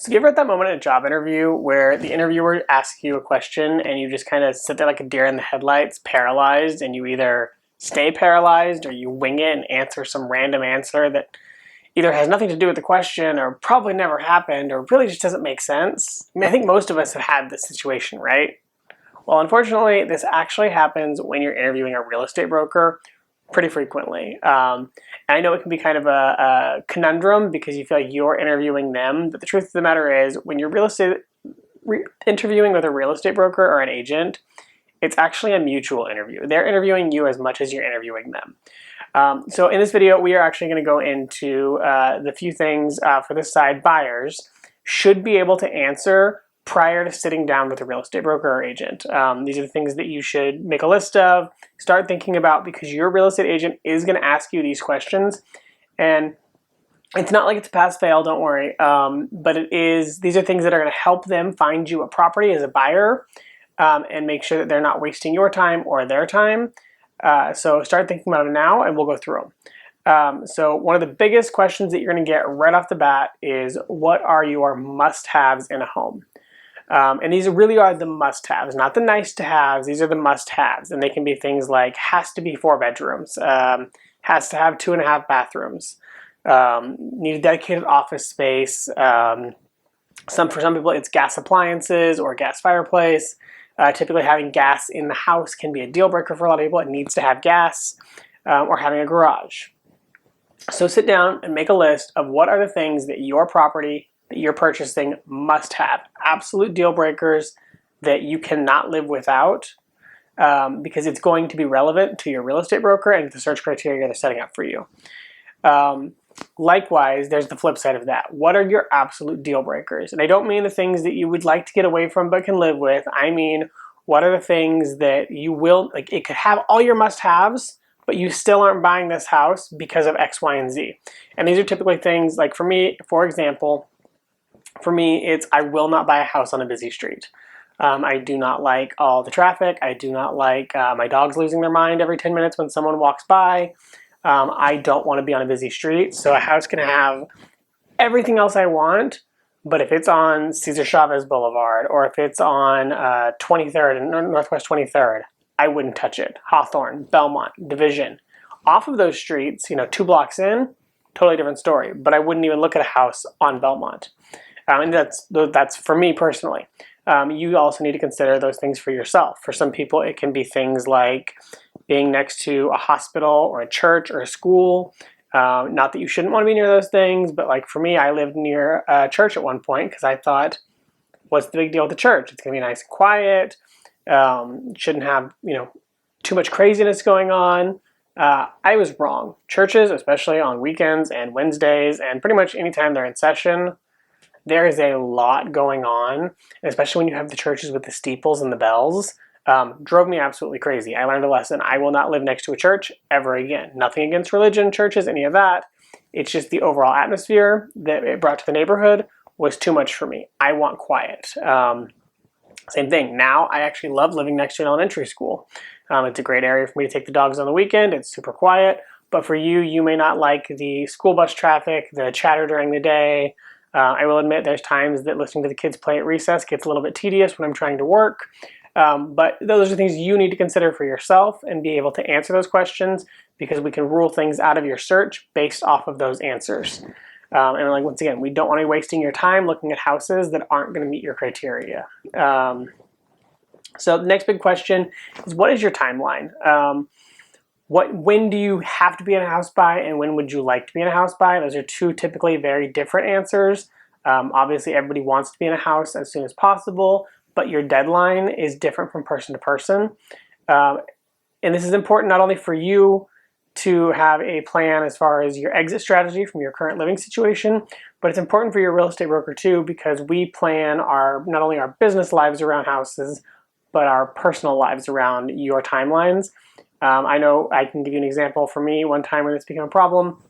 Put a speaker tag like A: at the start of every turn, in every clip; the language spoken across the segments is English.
A: So you ever at that moment in a job interview where the interviewer asks you a question and you just kind of sit there like a deer in the headlights, paralyzed, and you either stay paralyzed or you wing it and answer some random answer that either has nothing to do with the question or probably never happened or really just doesn't make sense? I mean, I think most of us have had this situation, right? Well, unfortunately, this actually happens when you're interviewing a real estate broker pretty frequently. And I know it can be kind of a conundrum because you feel like you're interviewing them, but the truth of the matter is when you're interviewing with a real estate broker or an agent, it's actually a mutual interview. They're interviewing you as much as you're interviewing them. So in this video, we are actually going to go into the few things for this side buyers should be able to answer prior to sitting down with a real estate broker or agent. These are the things that you should make a list of, start thinking about, because your real estate agent is going to ask you these questions. And it's not like it's a pass-fail, don't worry. But these are things that are going to help them find you a property as a buyer and make sure that they're not wasting your time or their time. So start thinking about it now and we'll go through them. So one of the biggest questions that you're going to get right off the bat is, what are your must-haves in a home? And these really are the must-haves, not the nice-to-haves. These are the must-haves, and they can be things like has to be 4 bedrooms, has to have 2.5 bathrooms, need a dedicated office space. For some people, it's gas appliances or gas fireplace. Typically, having gas in the house can be a deal breaker for a lot of people. It needs to have gas, or having a garage. So sit down and make a list of what are the things that your property that you're purchasing must have, absolute deal breakers that you cannot live without, because it's going to be relevant to your real estate broker and the search criteria they're setting up for you. Likewise, there's the flip side of that. What are your absolute deal breakers? And I don't mean the things that you would like to get away from but can live with. I mean, what are the things that you will, like, it could have all your must-haves, but you still aren't buying this house because of X, Y, and Z. And these are typically things like, for me, for example, it's I will not buy a house on a busy street. I do not like all the traffic. I do not like my dogs losing their mind every 10 minutes when someone walks by. I don't want to be on a busy street. So a house can have everything else I want, but if it's on Cesar Chavez Boulevard or if it's on 23rd and Northwest 23rd, I wouldn't touch it. Hawthorne, Belmont, Division. Off of those streets, 2 blocks in, totally different story. But I wouldn't even look at a house on Belmont. And that's for me personally. You also need to consider those things for yourself. For some people, it can be things like being next to a hospital or a church or a school. Not that you shouldn't want to be near those things, but like for me, I lived near a church at one point because I thought, what's the big deal with the church? It's going to be nice and quiet. Shouldn't have too much craziness going on. I was wrong. Churches, especially on weekends and Wednesdays and pretty much anytime they're in session, there is a lot going on, especially when you have the churches with the steeples and the bells. Drove me absolutely crazy. I learned a lesson. I will not live next to a church ever again. Nothing against religion, churches, any of that. It's just the overall atmosphere that it brought to the neighborhood was too much for me. I want quiet. Same thing. Now I actually love living next to an elementary school. It's a great area for me to take the dogs on the weekend. It's super quiet. But for you, you may not like the school bus traffic, the chatter during the day. I will admit there's times that listening to the kids play at recess gets a little bit tedious when I'm trying to work. But those are things you need to consider for yourself and be able to answer those questions, because we can rule things out of your search based off of those answers. And like, once again, we don't want to be wasting your time looking at houses that aren't going to meet your criteria. So the next big question is, what is your timeline? When do you have to be in a house by, and when would you like to be in a house by? Those are two typically very different answers. Obviously, everybody wants to be in a house as soon as possible, but your deadline is different from person to person. And this is important not only for you to have a plan as far as your exit strategy from your current living situation, but it's important for your real estate broker too, because we plan not only our business lives around houses, but our personal lives around your timelines. I know I can give you an example. For me, one time when this became a problem,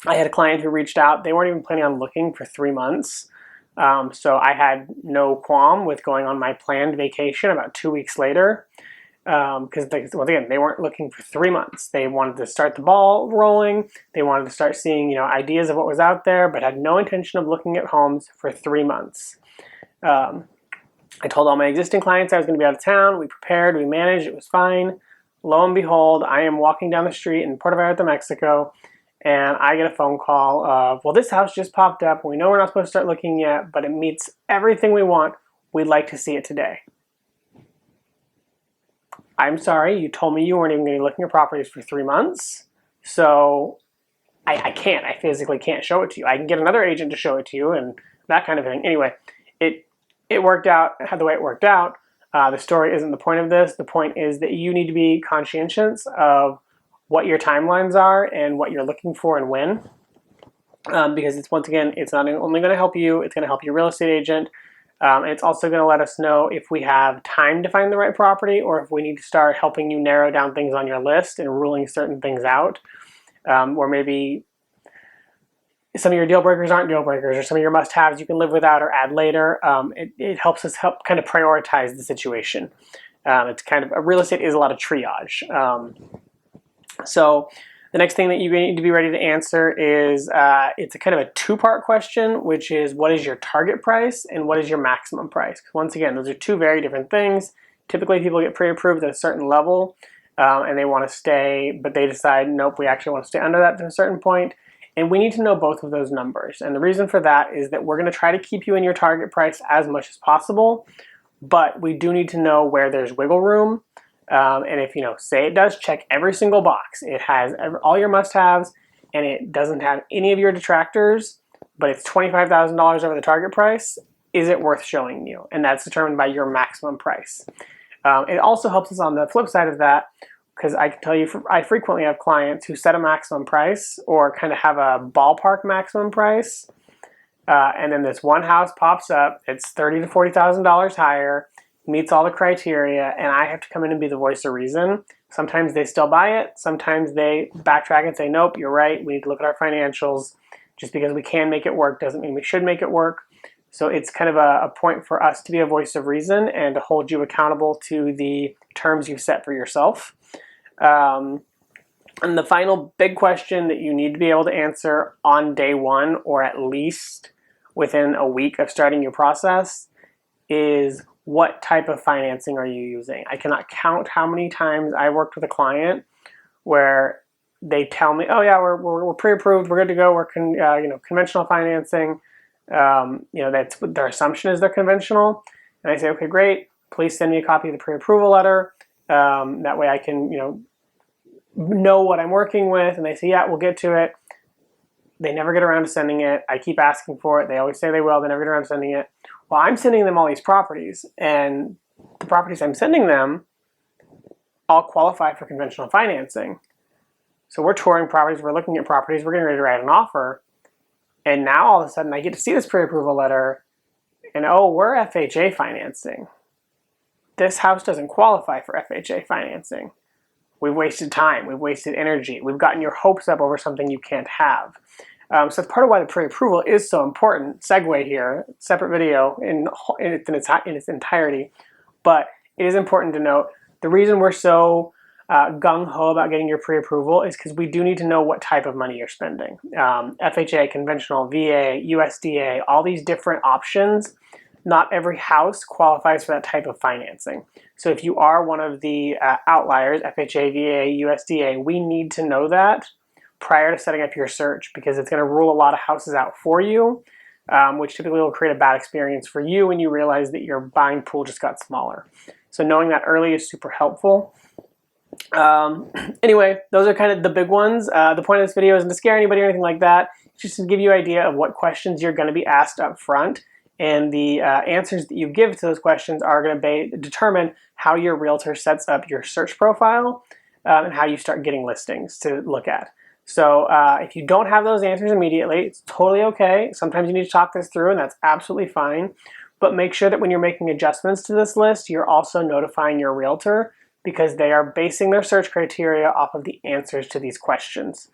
A: I had a client who reached out. They weren't even planning on looking for 3 months. So I had no qualm with going on my planned vacation about 2 weeks later. because once again, they weren't looking for 3 months. They wanted to start the ball rolling. They wanted to start seeing ideas of what was out there, but had no intention of looking at homes for 3 months. I told all my existing clients I was going to be out of town. We prepared, we managed, it was fine. Lo and behold, I am walking down the street in Puerto Vallarta, Mexico, and I get a phone call of, well, this house just popped up. We know we're not supposed to start looking yet, but it meets everything we want. We'd like to see it today. I'm sorry, you told me you weren't even going to be looking at properties for 3 months, so I can't. I physically can't show it to you. I can get another agent to show it to you and that kind of thing. Anyway, it worked out the way it worked out. The story isn't the point of this. The point is that you need to be conscientious of what your timelines are and what you're looking for and when. Because it's, once again, it's not only going to help you, it's going to help your real estate agent. And it's also going to let us know if we have time to find the right property or if we need to start helping you narrow down things on your list and ruling certain things out. Or maybe some of your deal breakers aren't deal breakers, or some of your must-haves you can live without or add later. It helps us kind of prioritize the situation. It's kind of, real estate is a lot of triage. So the next thing that you need to be ready to answer is, it's a kind of a two-part question, which is what is your target price and what is your maximum price? Because once again, those are two very different things. Typically people get pre-approved at a certain level and they want to stay, but they decide, nope, we actually want to stay under that to a certain point. And we need to know both of those numbers. And the reason for that is that we're going to try to keep you in your target price as much as possible, but we do need to know where there's wiggle room. And if, say it does check every single box, it has all your must-haves, and it doesn't have any of your detractors, but it's $25,000 over the target price, is it worth showing you? And that's determined by your maximum price. It also helps us on the flip side of that, because I can tell you, I frequently have clients who set a maximum price or kind of have a ballpark maximum price, and then this one house pops up, it's $30,000 to $40,000 higher, meets all the criteria, and I have to come in and be the voice of reason. Sometimes they still buy it, sometimes they backtrack and say, nope, you're right, we need to look at our financials. Just because we can make it work doesn't mean we should make it work. So it's kind of a point for us to be a voice of reason and to hold you accountable to the terms you've set for yourself. And the final big question that you need to be able to answer on day one, or at least within a week of starting your process, is what type of financing are you using? I cannot count how many times I worked with a client where they tell me, oh yeah, we're pre-approved, we're good to go, we're conventional financing. That's what their assumption is, they're conventional. And I say, okay, great, please send me a copy of the pre-approval letter. That way I can, know what I'm working with. And they say, yeah, we'll get to it. They never get around to sending it. I keep asking for it. They always say they will. They never get around to sending it. Well, I'm sending them all these properties, and the properties I'm sending them all qualify for conventional financing. So we're touring properties, we're looking at properties, we're getting ready to write an offer, and now all of a sudden I get to see this pre-approval letter, and oh, we're FHA financing. This house doesn't qualify for FHA financing. We've wasted time, we've wasted energy, we've gotten your hopes up over something you can't have. So that's part of why the pre-approval is so important. Segue here, separate video in its entirety. But it is important to note, the reason we're so gung-ho about getting your pre-approval is because we do need to know what type of money you're spending. FHA, conventional, VA, USDA, all these different options. Not every house qualifies for that type of financing. So if you are one of the outliers, FHA, VA, USDA, we need to know that prior to setting up your search, because it's going to rule a lot of houses out for you, which typically will create a bad experience for you when you realize that your buying pool just got smaller. So knowing that early is super helpful. Anyway, those are kind of the big ones. The point of this video isn't to scare anybody or anything like that. It's just to give you an idea of what questions you're going to be asked up front, and the answers that you give to those questions are going to determine how your realtor sets up your search profile and how you start getting listings to look at. So if you don't have those answers immediately, it's totally okay. Sometimes you need to talk this through, and that's absolutely fine. But make sure that when you're making adjustments to this list, you're also notifying your realtor, because they are basing their search criteria off of the answers to these questions.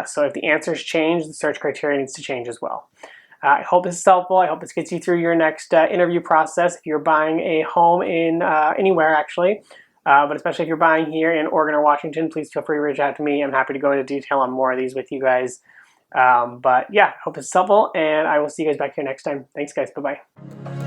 A: So if the answers change, the search criteria needs to change as well. I hope this is helpful. I hope this gets you through your next interview process. If you're buying a home in anywhere, actually, But especially if you're buying here in Oregon or Washington, please feel free to reach out to me. I'm happy to go into detail on more of these with you guys. But yeah, hope it's helpful, and I will see you guys back here next time. Thanks, guys. Bye-bye.